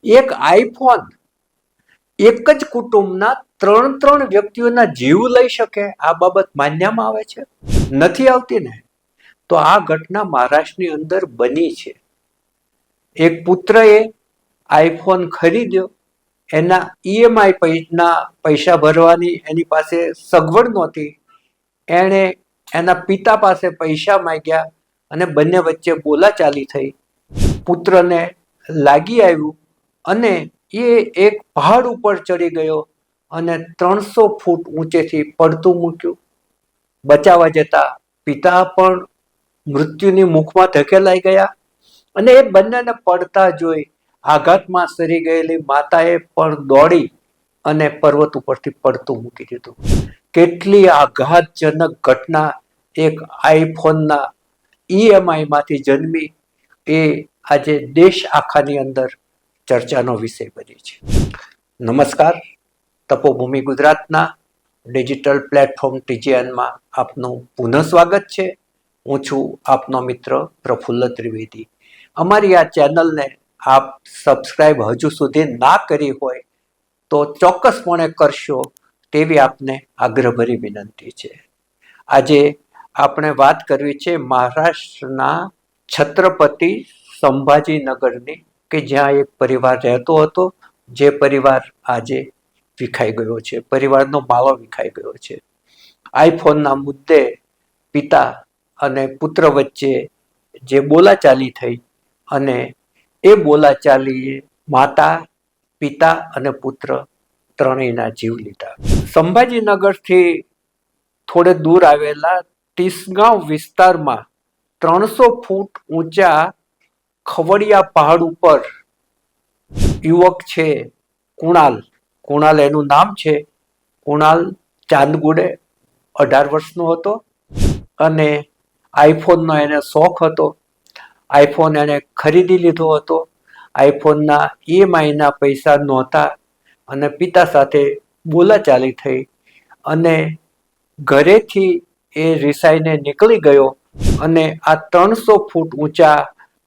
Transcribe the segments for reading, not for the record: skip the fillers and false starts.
એક આઈફોન એક જ કુટુંબના ત્રણ વ્યક્તિઓના જીવ લઈ શકે, આ બાબત માન્યમાં આવે છે? નથી આવતી ને. તો આ ઘટના મહારાષ્ટ્રની અંદર બની છે. એક પુત્રએ આઈફોન ખરીદ્યો, એના ઈએમઆઈ ના પૈસા ભરવાની એની પાસે સગવડ નહોતી. એણે એના પિતા પાસે પૈસા માંગ્યા અને બંને વચ્ચે બોલાચાલી થઈ. પુત્રને લાગી આવ્યું અને એ એક પહાડ ઉપર ચડી ગયો અને 300 ફૂટ ઊંચેથી પડતું મૂક્યું. બચાવવા જતા પિતા પણ મૃત્યુની મુખમાં ધકેલાઈ ગયા અને એ બંનેને પડતા જોઈ આઘાતમાં સરી ગયેલી માતાએ પણ દોડી અને પર્વત ઉપરથી પડતું મૂકી દીધું. કેટલી આઘાતજનક ઘટના એક આઈફોનના ઈએમઆઈ માંથી જન્મી, એ આજે દેશ આખાની અંદર ચર્ચાનો વિષય બની છે. નમસ્કાર, તપોભૂમિ ગુજરાતના ડિજિટલ પ્લેટફોર્મ ટીજીએનમાં આપનું પુનઃ સ્વાગત છે. હું છું આપનો મિત્ર પ્રફુલ્લ ત્રિવેદી. અમારી આ ચેનલને આપ સબસ્ક્રાઇબ હજુ સુધી ના કરી હોય તો ચોક્કસપણે કરશો તેવી આપને આગ્રહભરી વિનંતી છે. આજે આપણે વાત કરવી છે મહારાષ્ટ્રના છત્રપતિ સંભાજીનગરની, કે જ્યાં એક પરિવાર રહેતો હતો, જે પરિવાર આજે વિખાઈ ગયો છે. પરિવારનો માળો વિખાઈ ગયો છે. આઈફોનના મુદ્દે પિતા અને પુત્ર વચ્ચે જે બોલાચાલી થઈ અને એ બોલાચાલીએ માતા, પિતા અને પુત્ર ત્રણેયના જીવ લીધા. સંભાજીનગરથી થોડે દૂર આવેલા તિસગાંવ વિસ્તારમાં 300 ફૂટ ઊંચા ખવડિયા પહાડ ઉપર યુવક છે કુણાલ એનું નામ છે. કુણાલ ચાંદગુડે 18 વર્ષનો હતો અને આઈફોનનો એને શોખ હતો. આઈફોન એને ખરીદી લીધો હતો. આઈફોનના ઈએમઆઈના પૈસા નહોતા અને પિતા સાથે બોલાચાલી થઈ અને ઘરેથી એ રિસાઈને નીકળી ગયો અને આ 300 ફૂટ ઊંચા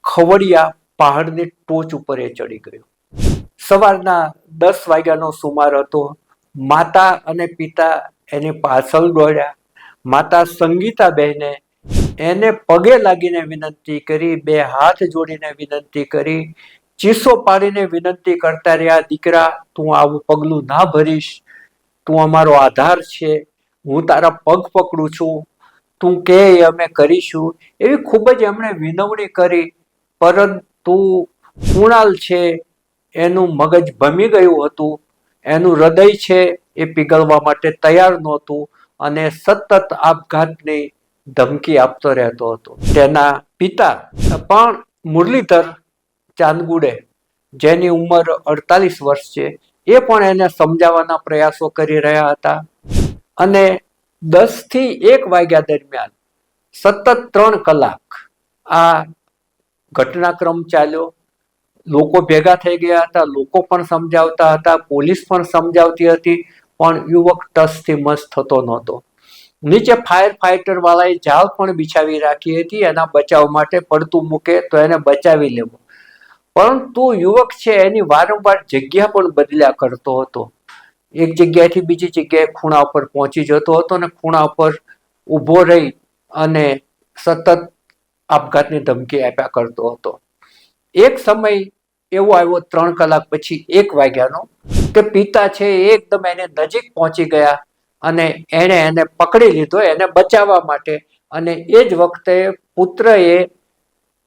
ખવડિયા પહાડની ટોચ ઉપર એ ચડી ગયો. સવારના 10 વાગ્યાનો સુમાર હતો. માતા અને પિતા એની પાછળ દોડ્યા. માતા સંગીતાબહેને એને પગે લાગીને વિનંતી કરી, બે હાથ જોડીને વિનંતી કરી, ચીસો પાડીને વિનંતી કરતા રહ્યા, દીકરા તું આવું પગલું ના ભરીશ, તું અમારો આધાર છે, હું તારા પગ પકડું છું, તું કે અમે કરીશું, એવી ખૂબ જ એમણે વિનવણી કરી. પરંતુ કુણાલ છે એનું મગજ ભમી ગયું હતું, એનું હૃદય છે એ પીગળવા માટે તૈયાર નહોતું અને સતત આપઘાતની ધમકી આપતો રહેતો હતો. તેના પિતા પણ મુરલીધર ચાંદગુડે, જેની ઉંમર 48 વર્ષ છે, એ પણ એને સમજાવવાના પ્રયાસો કરી રહ્યા હતા અને 10 થી 1 વાગ્યા દરમિયાન સતત 3 કલાક આ ઘટનાક્રમ ચાલ્યો. લોકો ભેગા થઈ ગયા હતા, લોકો પણ સમજાવતા હતા, પોલીસ પણ સમજાવતી હતી, પણ યુવક ટસથી મસ થતો નહોતો. નીચે ફાયર ફાઈટર વાળાએ જાળ પણ બિછાવી રાખી હતી એના બચાવ માટે, પડતું મૂકે તો એને બચાવી લેવો. પરંતુ યુવક છે એની વારંવાર જગ્યા પણ બદલ્યા કરતો હતો. એક જગ્યાએથી બીજી જગ્યાએ ખૂણા ઉપર પહોંચી જતો હતો અને ખૂણા ઉપર ઊભો રહી અને સતત આપઘાતની ધમકી આપ્યા કરતો હતો. એક સમય એવો આવ્યો 3 કલાક પછી 1 વાગ્યાનો, કે પિતા છે એકદમ એને નજીક પહોંચી ગયા અને એને પકડી લીધો એને બચાવવા માટે. અને એ જ વખતે પુત્રએ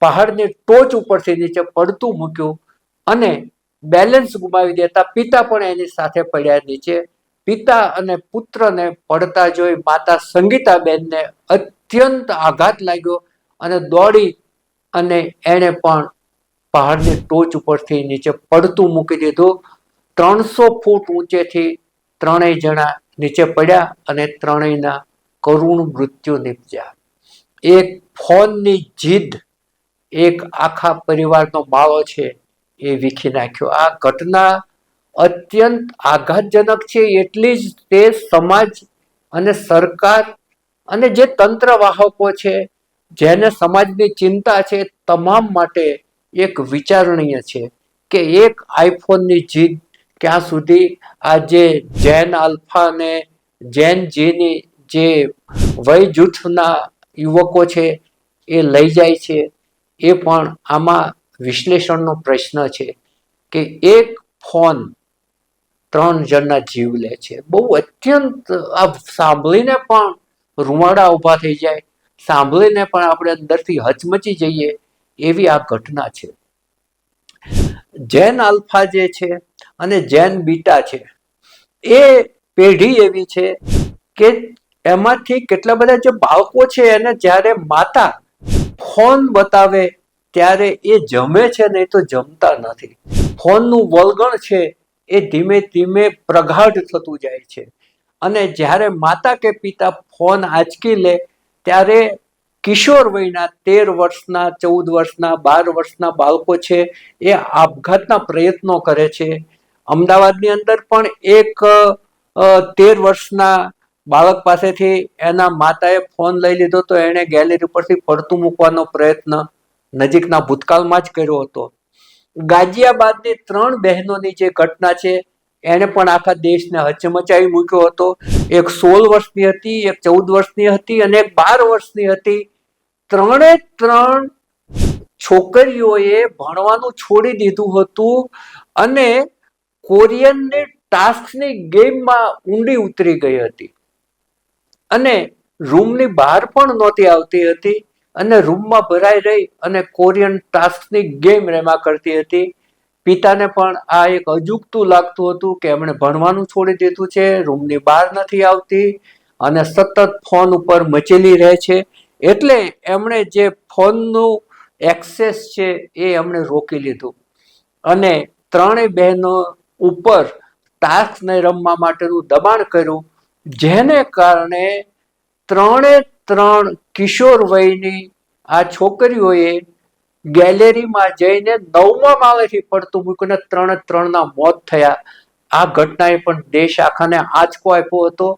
પહાડની ટોચ ઉપરથી નીચે પડતું મૂક્યું અને બેલેન્સ ગુમાવી દેતા પિતા પણ એની સાથે પડ્યા નીચે. પિતા અને પુત્રને પડતા જોઈ માતા સંગીતાબેનને અત્યંત આઘાત લાગ્યો અને દોડી અને એણે પણ પહાડની ટોચ ઉપરથી નીચે પડતું મૂકી દીધું. 300 ફૂટ ઊંચેથી ત્રણેય જણા નીચે પડ્યા અને ત્રણેયના કરુણ મૃત્યુ નીપજ્યા. એક ફોનની જીદ એક આખા પરિવારનો માળો છે એ વીખી નાખ્યો. આ ઘટના અત્યંત આઘાતજનક છે. એટલી જ તે સમાજ અને સરકાર અને જે તંત્ર વાહકો છે, જેને સમાજની ચિંતા છે, તમામ માટે એક વિચારણીય છે. કે એક આઈફોનની જીદ ક્યાં સુધી આ જે જેન આલ્ફા ને જેન જીની જે વય જૂથના યુવકો છે એ લઈ જાય છે, એ પણ આમાં વિશ્લેષણનો પ્રશ્ન છે કે એક ફોન 3 જણના જીવ લે છે. બહુ અત્યંત આ સાંભળીને પણ રૂવાડા ઊભા થઈ જાય, સાંભળીને પણ આપણે અંદરથી હચમચી જઈએ એવી આ ઘટના છે. જેન આલ્ફા જે છે અને જેન બીટા છે એ પેઢી એવી છે કે એમાંથી કેટલા બધા જે બાળકો છે એને જ્યારે માતા ફોન બતાવે ત્યારે એ જમે છે નહીં તો જમતા નથી. ફોનનું વલગણ છે એ ધીમે ધીમે પ્રગાઢ થતું જાય છે અને જ્યારે માતા કે પિતા ફોન આંચકી લે ત્યારે કિશોર વયના 13 વર્ષના 14 વર્ષના 12 વર્ષના બાળકો છે એ આપઘાતના પ્રયત્નો કરે છે. અમદાવાદની અંદર પણ એક 13 વર્ષના બાળક પાસેથી એના માતાએ ફોન લઈ લીધો તો એણે ગેલેરી પરથી પડતું મૂકવાનો પ્રયત્ન નજીકના ભૂતકાળમાં જ કર્યો હતો. ગાઝિયાબાદની 3 બહેનોની જે ઘટના છે એને પણ આખા દેશને હચમચાવી મૂક્યો હતો. એક 16 વર્ષની હતી, એક 14 વર્ષની હતી અને એક 12 વર્ષની હતી. 3 છોકરીઓએ ભણવાનું છોડી દીધું હતું અને કોરિયનની ટાસ્કની ગેમમાં ઊંડી ઉતરી ગઈ હતી અને રૂમની બહાર પણ નહોતી આવતી હતી અને રૂમમાં ભરાઈ રહી અને કોરિયન ટાસ્કની ગેમ રમ્યા કરતી હતી. પિતાને પણ આ એક અજુગતું લાગતું હતું કે એમણે ભણવાનું છોડી દીધું છે, રૂમની બહાર નથી આવતી અને સતત ફોન ઉપર મચેલી રહે છે. એટલે એમણે જે ફોનનું એક્સેસ છે એ એમણે રોકી લીધું અને 3 બહેનો ઉપર ટાસ્ક ને રમવા માટેનું દબાણ કર્યું, જેને કારણે 3 કિશોર વયની આ છોકરીઓએ ગેલેરીમાં જઈને 9મા માળેથી પડતું મૂક્યું, 3 મોત થયા. આ ઘટનાએ પણ દેશ આખાને આંચકો આપ્યો હતો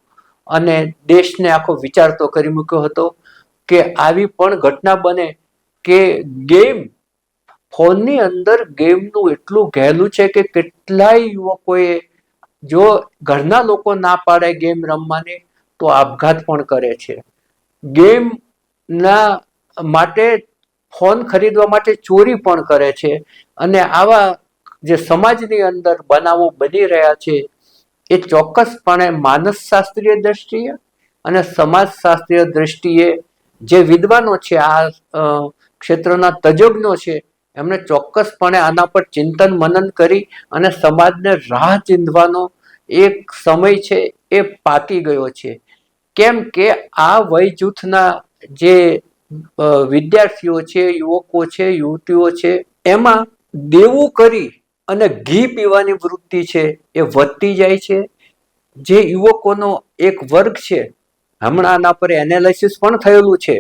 અને દેશને આખો વિચારતો કરી મૂક્યો હતો કે આવી પણ ઘટના બને કે ગેમ ફોનની અંદર ગેમનું એટલું ગહેલું છે કે કેટલાય યુવકોએ જો ઘરના લોકો ના પાડે ગેમ રમવાની તો આપઘાત પણ કરે છે. ગેમના માટે ફોન ખરીદવા માટે ચોરી પણ કરે છે અને આવા જે સમાજની અંદર બનાવો બની રહ્યા છે એ ચોક્કસપણે માનસશાસ્ત્રીય દ્રષ્ટિએ અને સમાજશાસ્ત્રીય દ્રષ્ટિએ જે વિદ્વાનો છે, આ ક્ષેત્રના તજજ્ઞો છે, એમણે ચોક્કસપણે આના પર ચિંતન મનન કરી અને સમાજને રાહ ચીંધવાનો એક સમય છે એ પાકી ગયો છે. કેમ કે આ વય જૂથના જે વિદ્યાર્થીઓ છે, યુવકો છે, યુવતીઓ છે, એમાં દેવું કરી અને ઘી પીવાની વૃત્તિ છે એ વધતી જાય છે. જે યુવકોનો એક વર્ગ છે, હમણાં આના પર એનાલિસિસ પણ થયેલું છે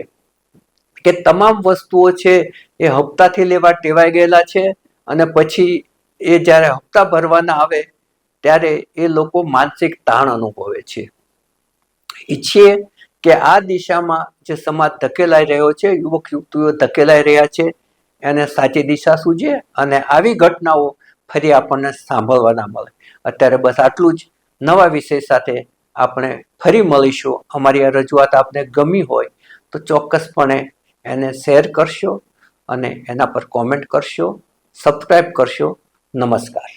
કે તમામ વસ્તુઓ છે એ હપ્તાથી લેવા ટેવાઈ ગયેલા છે અને પછી એ જ્યારે હપ્તા ભરવાના આવે ત્યારે એ લોકો માનસિક તાણ અનુભવે છે. ઈચ્છીએ કે આ દિશામાં જે સમાજ ધકેલાઈ રહ્યો છે, યુવક યુવતીઓ ધકેલાઈ રહ્યા છે, એને સાચી દિશા સૂજે અને આવી ઘટનાઓ ફરી આપણને સાંભળવા ના મળે. અત્યારે બસ આટલું જ. નવા વિષય સાથે આપણે ફરી મળીશું. અમારી આ રજૂઆત આપને ગમી હોય તો ચોક્કસપણે એને શેર કરશો અને એના પર કોમેન્ટ કરશો, સબસ્ક્રાઈબ કરશો. નમસ્કાર.